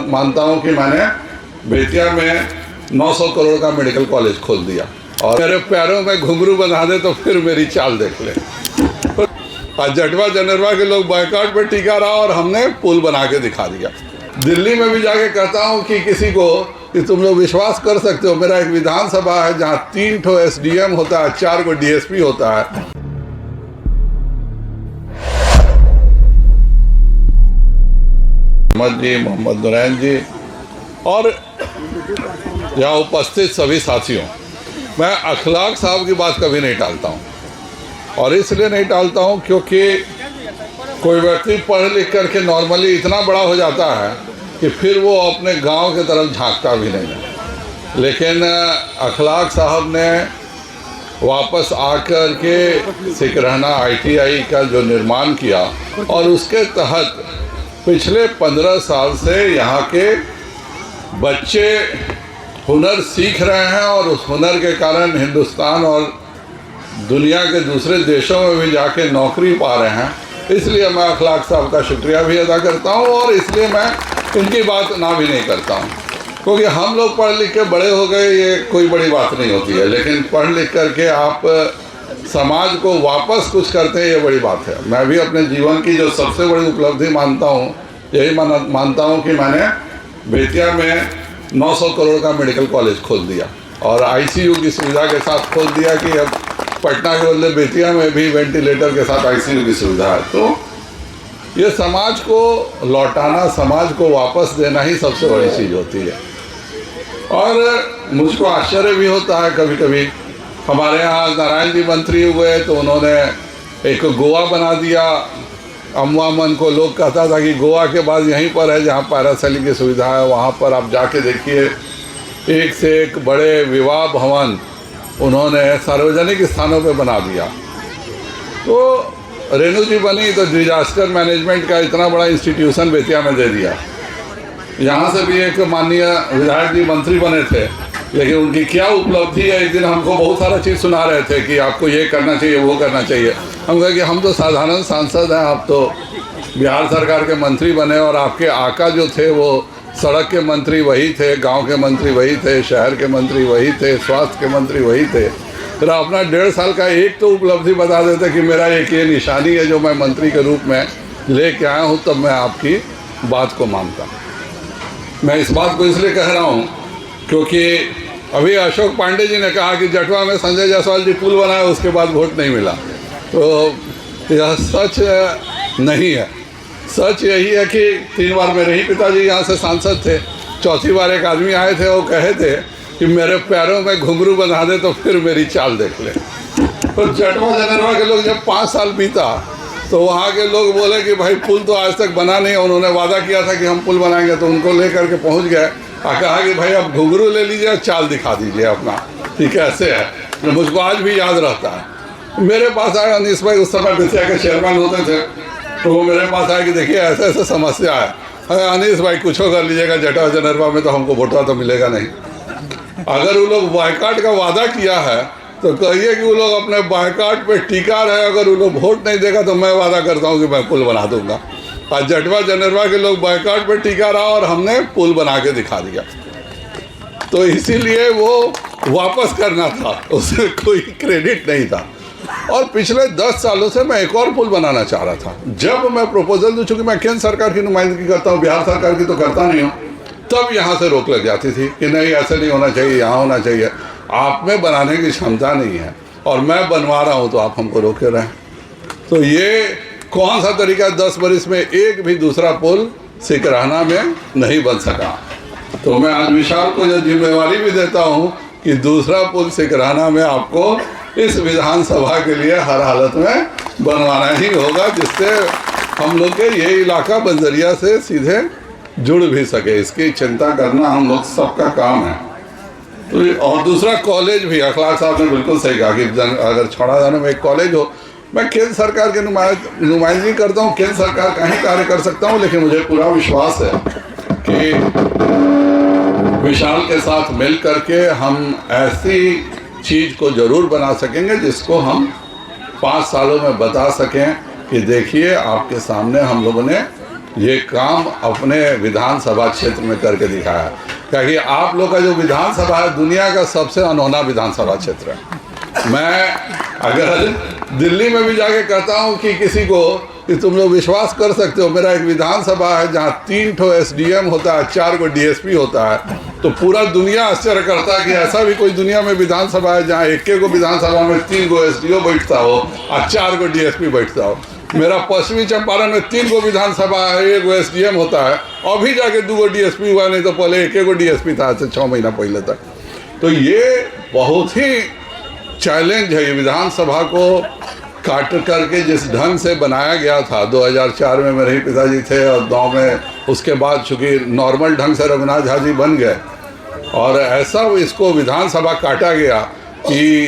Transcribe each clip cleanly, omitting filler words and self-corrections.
मानता हूँ कि मैंने बेतिया में 900 करोड़ का मेडिकल कॉलेज खोल दिया और मेरे पैरों में घुंघरू बना दे तो फिर मेरी चाल देख ले। आज जटवा जनरवा के लोग बाइकाट पे टिका रहा और हमने पुल बना के दिखा दिया। दिल्ली में भी जाके कहता हूँ कि किसी को कि तुम लोग विश्वास कर सकते हो, मेरा एक विधानसभा है जहाँ 3 ठो SDM होता है, 4 को DSP होता है। जी मोहम्मद नूरैन जी और यहाँ उपस्थित सभी साथियों, मैं अखलाक साहब की बात कभी नहीं टालता हूँ और इसलिए नहीं टालता हूँ क्योंकि कोई व्यक्ति पढ़ लिख करके नॉर्मली इतना बड़ा हो जाता है कि फिर वो अपने गांव की तरफ झांकता भी नहीं है। लेकिन अखलाक साहब ने वापस आकर के सिकरहना ITI का जो निर्माण किया और उसके तहत पिछले 15 साल से यहाँ के बच्चे हुनर सीख रहे हैं और उस हुनर के कारण हिंदुस्तान और दुनिया के दूसरे देशों में भी जाके नौकरी पा रहे हैं। इसलिए मैं अखलाक साहब का शुक्रिया भी अदा करता हूँ और इसलिए मैं इनकी बात ना भी नहीं करता हूँ, क्योंकि हम लोग पढ़ लिख के बड़े हो गए ये कोई बड़ी बात नहीं होती है, लेकिन पढ़ लिख करके आप समाज को वापस कुछ करते हैं ये बड़ी बात है। मैं भी अपने जीवन की जो सबसे बड़ी उपलब्धि मानता हूँ, यही मानता हूँ कि मैंने बेतिया में 900 करोड़ का मेडिकल कॉलेज खोल दिया और ICU की सुविधा के साथ खोल दिया कि अब पटना के बदले बेतिया में भी वेंटिलेटर के साथ ICU की सुविधा है। तो ये समाज को लौटाना, समाज को वापस देना ही सबसे बड़ी चीज़ होती है। और मुझको आश्चर्य भी होता है कभी कभी, हमारे यहाँ नारायण जी मंत्री हुए तो उन्होंने एक गोवा बना दिया। अमवामन को लोग कहता था कि गोवा के बाद यहीं पर है जहाँ पैरासेलिंग की सुविधा है, वहाँ पर आप जाके देखिए एक से एक बड़े विवाह भवन उन्होंने सार्वजनिक स्थानों पे बना दिया। तो रेणु जी बनी तो डिजास्टर मैनेजमेंट का इतना बड़ा इंस्टीट्यूशन बेतिया में दे दिया। यहाँ से भी एक माननीय विधायक जी मंत्री बने थे, लेकिन उनकी क्या उपलब्धि है, एक दिन हमको बहुत सारा चीज़ सुना रहे थे कि आपको ये करना चाहिए, वो करना चाहिए। हम कहे कि हम तो साधारण सांसद हैं, आप तो बिहार सरकार के मंत्री बने और आपके आका जो थे वो सड़क के मंत्री वही थे, गांव के मंत्री वही थे, शहर के मंत्री वही थे, स्वास्थ्य के मंत्री वही थे। फिर अपना 1.5 साल का एक तो उपलब्धि बता देते कि मेरा एक ये निशानी है जो मैं मंत्री के रूप में लेके आया हूँ, तब मैं आपकी बात को मानता। मैं इस बात को इसलिए कह रहा हूँ क्योंकि अभी अशोक पांडे जी ने कहा कि जटवा में संजय जायसवाल जी पुल बनाए, उसके बाद वोट नहीं मिला। तो यह सच नहीं है। सच यही है कि 3 बार मेरे ही पिताजी यहाँ से सांसद थे, 4थी बार एक आदमी आए थे, वो कहे थे कि मेरे पैरों में घुंघरू बना दे तो फिर मेरी चाल देख ले। तो जटवा जनरवा के लोग जब 5 साल बीता तो वहाँ के लोग बोले कि भाई पुल तो आज तक बना नहीं, उन्होंने वादा किया था कि हम पुल बनाएंगे, तो उनको ले करके पहुँच गए और कहा कि भाई अब घुंघरू ले लीजिए, चाल दिखा दीजिए अपना, ठीक है। ऐसे है, मुझको आज भी याद रहता है। मेरे पास आए अनीस भाई, उस समय बेतिया के चेयरमैन होते थे, तो वो मेरे पास आए कि देखिए ऐसे ऐसे समस्या है, अरे अनीस भाई कुछ कर लीजिएगा, जटवा जनरवा में तो हमको वोटा तो मिलेगा नहीं। अगर वो लोग बाइकाट का वादा किया है तो कहिए कि वो लोग अपने बाइकाट पे टिका रहे, अगर वो लोग वोट नहीं देगा तो मैं वादा करता हूँ कि मैं पुल बना दूंगा। आज जटवा जनरवा के लोग बाइकाट पे टिका रहा और हमने पुल बना के दिखा दिया। तो इसीलिए वो वापस करना था, उसमें कोई क्रेडिट नहीं था। और पिछले 10 सालों से मैं एक और पुल बनाना चाह रहा था। जब मैं प्रपोजल दूँ, चूँकि मैं केंद्र सरकार की नुमाइंदगी करता हूँ, बिहार सरकार की तो करता नहीं हूँ, तब यहाँ से रोक लग जाती थी कि नहीं ऐसे नहीं होना चाहिए, यहाँ होना चाहिए, आप में बनाने की क्षमता नहीं है और मैं बनवा रहा हूँ तो आप हमको रोके रहे। तो ये कौन सा तरीका, 10 बरिस में एक भी दूसरा पुल सिकरहना में नहीं बन सका। तो मैं आज विशाल को जो जिम्मेवारी भी देता हूँ कि दूसरा पुल सिकरहना में आपको इस विधानसभा के लिए हर हालत में बनवाना ही होगा, जिससे हम लोग के ये इलाका बंजरिया से सीधे जुड़ भी सके। इसकी चिंता करना हम लोग सबका काम है। तो और दूसरा कॉलेज भी, अखलाक साहब ने बिल्कुल सही कहा कि अगर छौड़ादाना में एक कॉलेज हो। मैं केंद्र सरकार की नुमाइंदगी करता हूँ, केंद्र सरकार का ही कार्य कर सकता हूँ, लेकिन मुझे पूरा विश्वास है कि विशाल के साथ मिल करके हम ऐसी चीज़ को ज़रूर बना सकेंगे जिसको हम 5 सालों में बता सकें कि देखिए आपके सामने हम लोगों ने ये काम अपने विधानसभा क्षेत्र में करके दिखाया। क्योंकि आप लोग का जो विधानसभा है दुनिया का सबसे अनोखा विधानसभा क्षेत्र है। मैं अगर दिल्ली में भी जाके कहता हूँ कि किसी को कि तुम लोग विश्वास कर सकते हो, मेरा एक विधानसभा है जहाँ 3 ठो SDM होता है, 4 को DSP होता है, तो पूरा दुनिया आश्चर्य करता है कि ऐसा भी कोई दुनिया में विधानसभा है जहाँ एक को विधानसभा में 3 को SDO बैठता हो और 4 को DSP बैठता हो। मेरा पश्चिमी चंपारण में 3 को विधानसभा है, 1 को SDM होता है, अभी जाके 2 को DSP हुआ, नहीं तो पहले 1 को DSP था, 6 महीना पहले तक। तो ये बहुत ही चैलेंज है। ये विधानसभा को काट करके जिस ढंग से बनाया गया था, 2004 में मेरे ही पिताजी थे और 9 में उसके बाद चूँकि नॉर्मल ढंग से रघुनाथ झा जी बन गए, और ऐसा इसको विधानसभा काटा गया कि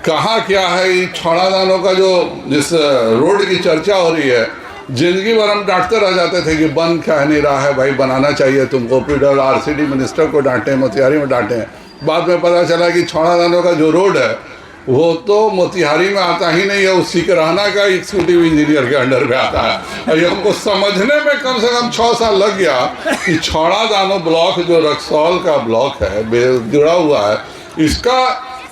कहाँ क्या है। ये छौड़ादानों का जो जिस रोड की चर्चा हो रही है, जिंदगी भर हम डांटते रह जाते थे कि बन क्या नहीं रहा है भाई, बनाना चाहिए तुमको। फिर RCD मिनिस्टर को डांटे, मोतिहारी में डांटे। बाद में पता चला कि छौड़ादानों का जो रोड है वो तो मोतिहारी में आता ही नहीं है, वो सिकरहना का एग्जीक्यूटिव इंजीनियर के अंडर में आता है। और ये हमको समझने में कम से कम 6 साल लग गया कि छौड़ादानो ब्लॉक जो रक्सौल का ब्लॉक है जुड़ा हुआ है, इसका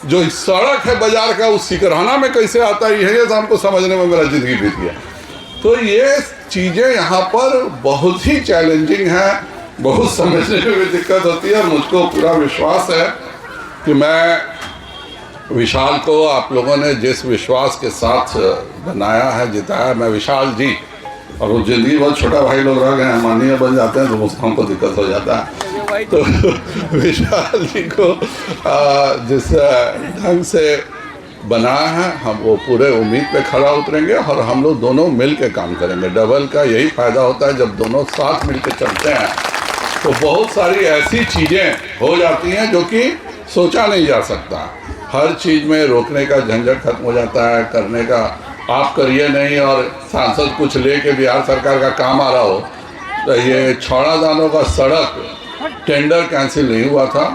जो सड़क है बाजार का, उस सिकरहना में कैसे आता है, ये तो हमको समझने में मेरा ज़िंदगी बीत गया। तो ये चीज़ें यहाँ पर बहुत ही चैलेंजिंग हैं, बहुत समझने में भी दिक्कत होती है। और मुझको पूरा विश्वास है कि मैं विशाल को आप लोगों ने जिस विश्वास के साथ बनाया है, जिताया, मैं विशाल जी, और वो जिंदगी बहुत छोटा भाई लोग रह गए हैं, माननीय बन जाते हैं तो उसको हमको दिक्कत हो जाता है। तो विशाल जी को जिस ढंग से बनाया है, हम वो पूरे उम्मीद पे खड़ा उतरेंगे और हम लोग दोनों मिल के काम करेंगे। डबल का यही फ़ायदा होता है, जब दोनों साथ मिल के चलते हैं तो बहुत सारी ऐसी चीज़ें हो जाती हैं जो कि सोचा नहीं जा सकता। हर चीज़ में रोकने का झंझट खत्म हो जाता है, करने का आप करिए नहीं, और सांसद कुछ लेके बिहार सरकार का काम आ रहा हो। तो ये छौड़ादानों का सड़क टेंडर कैंसिल नहीं हुआ था,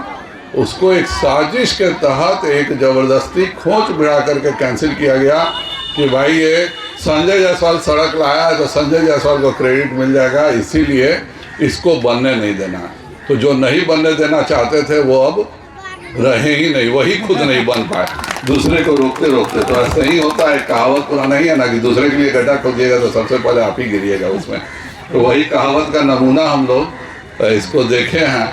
उसको एक साजिश के तहत एक ज़बरदस्ती खोज बिड़ा करके कैंसिल किया गया कि भाई ये संजय जायसवाल सड़क लाया है तो संजय जायसवाल को क्रेडिट मिल जाएगा, इसीलिए इसको बनने नहीं देना। तो जो नहीं बनने देना चाहते थे वो अब रहे ही नहीं, वही खुद नहीं बन पाए, दूसरे को रोकते रोकते। तो ऐसा ही होता है, कहावत पुराना ही है ना कि दूसरे के लिए गड्ढा खोदिएगा तो सबसे पहले आप ही गिरिएगा उसमें। तो वही कहावत का नमूना हम लोग इसको देखे हैं।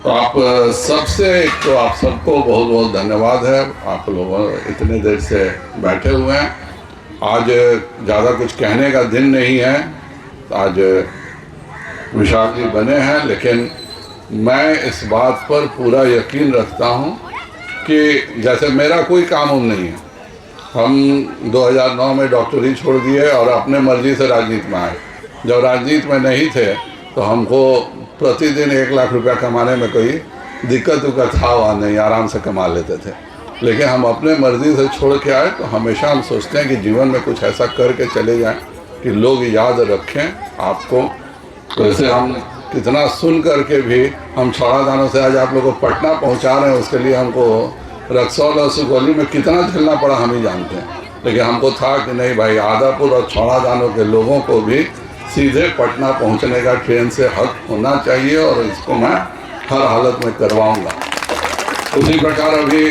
तो आप सबसे, तो आप सबको बहुत बहुत धन्यवाद है, आप लोग इतने देर से बैठे हुए हैं। आज ज़्यादा कुछ कहने का दिन नहीं है, आज विशाल जी बने हैं, लेकिन मैं इस बात पर पूरा यकीन रखता हूं कि जैसे मेरा कोई काम नहीं है, हम 2009 में डॉक्टरी छोड़ दिए और अपने मर्जी से राजनीति में आए। जब राजनीति में नहीं थे तो हमको प्रतिदिन 1 लाख रुपया कमाने में कोई दिक्कत था वहाँ नहीं, आराम से कमा लेते थे। लेकिन हम अपने मर्जी से छोड़ के आए तो हमेशा हम सोचते हैं कि जीवन में कुछ ऐसा करके चले जाएं कि लोग याद रखें आपको। तो ऐसे हम कितना सुन करके भी हम छौड़ादानों से आज आप लोगों को पटना पहुंचा रहे हैं, उसके लिए हमको रक्सौल और सुगौली में कितना झेलना पड़ा हम ही जानते हैं। लेकिन हमको था कि नहीं भाई, आदापुर और छौड़ादानों के लोगों को भी सीधे पटना पहुंचने का ट्रेन से हक होना चाहिए, और इसको मैं हर हालत में करवाऊंगा। उसी प्रकार अभी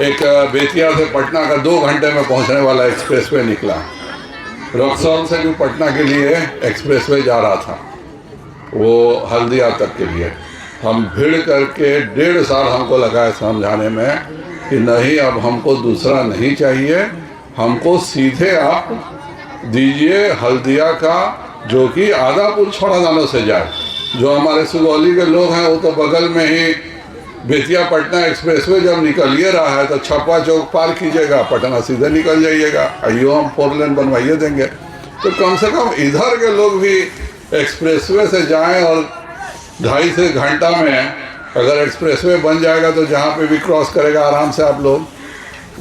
एक बेतिया से पटना का 2 घंटे में पहुंचने वाला एक्सप्रेसवे निकला। रक्सौल से भी पटना के लिए एक्सप्रेसवे जा रहा था, वो हल्दिया तक के लिए। हम भिड़ करके 1.5 साल हमको लगा है समझाने में कि नहीं, अब हमको दूसरा नहीं चाहिए, हमको सीधे आप दीजिए हल्दिया का, जो कि आदापुर छौड़ादानों से जाए। जो हमारे सुगौली के लोग हैं वो तो बगल में ही बेतिया पटना एक्सप्रेसवे जब निकल ही रहा है तो छपा चौक पार कीजिएगा, पटना सीधे निकल जाइएगा, अयो हम 4 लेन बनवाइए देंगे। तो कम से कम इधर के लोग भी एक्सप्रेसवे से जाएं, और 2.5 से घंटा में अगर एक्सप्रेसवे बन जाएगा तो जहाँ पे भी क्रॉस करेगा आराम से आप लोग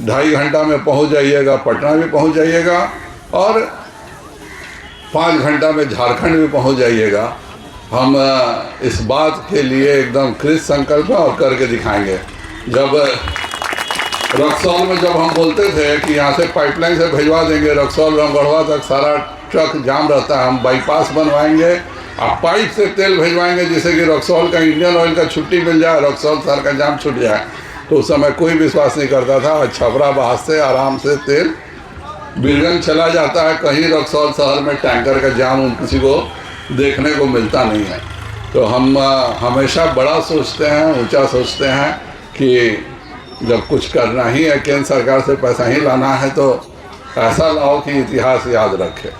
2.5 घंटा में पहुँच जाइएगा, पटना भी पहुँच जाइएगा, और 5 घंटा में झारखंड भी पहुँच जाइएगा। हम इस बात के लिए एकदम कृत संकल्प और करके दिखाएंगे। जब रक्सौल में जब हम बोलते थे कि यहाँ से पाइपलाइन से भिजवा देंगे रक्सौल रामगढ़वा तक, सारा ट्रक जाम रहता है, हम बाईपास बनवाएंगे आप पाइप से तेल भिजवाएंगे, जैसे कि रक्सौल का इंडियन ऑयल का छुट्टी मिल जाए, रक्सौल शहर का जाम छूट जाए, तो उस समय कोई विश्वास नहीं करता था। और छपराबाद से आराम से तेल बीरगंज चला जाता है। कहीं रक्सौल शहर में टैंकर का जाम किसी को देखने को मिलता नहीं है। तो हम हमेशा बड़ा सोचते हैं, ऊंचा सोचते हैं कि जब कुछ करना ही है, केंद्र सरकार से पैसा ही लाना है, तो ऐसा लाओ कि इतिहास याद रखे।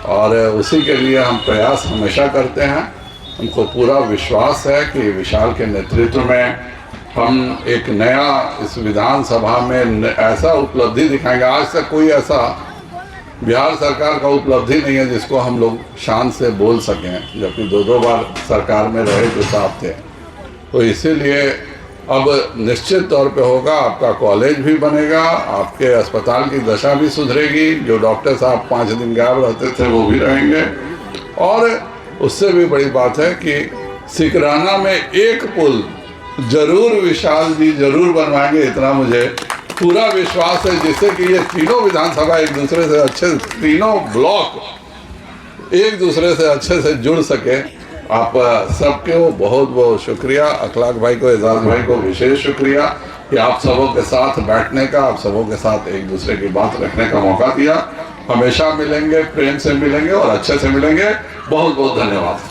और उसी के लिए हम प्रयास हमेशा करते हैं। हमको पूरा विश्वास है कि विशाल के नेतृत्व में हम एक नया इस विधानसभा में ऐसा उपलब्धि दिखाएंगे। आज तक कोई ऐसा बिहार सरकार का उपलब्धि नहीं है जिसको हम लोग शान से बोल सकें, जबकि दो बार सरकार में रहे जो साहब थे। तो इसीलिए अब निश्चित तौर पे होगा, आपका कॉलेज भी बनेगा, आपके अस्पताल की दशा भी सुधरेगी, जो डॉक्टर साहब 5 दिन गायब रहते थे वो भी रहेंगे। और उससे भी बड़ी बात है कि सिकराना में एक पुल जरूर विशाल जी जरूर बनवाएंगे, इतना मुझे पूरा विश्वास है, जिससे कि ये तीनों विधानसभा एक दूसरे से अच्छे, तीनों ब्लॉक एक दूसरे से अच्छे से जुड़ सके। आप सबके बहुत बहुत शुक्रिया। अखलाक भाई को, एजाज भाई को विशेष शुक्रिया कि आप सबों के साथ बैठने का, आप सबों के साथ एक दूसरे की बात रखने का मौका दिया। हमेशा मिलेंगे, प्रेम से मिलेंगे और अच्छे से मिलेंगे। बहुत बहुत धन्यवाद।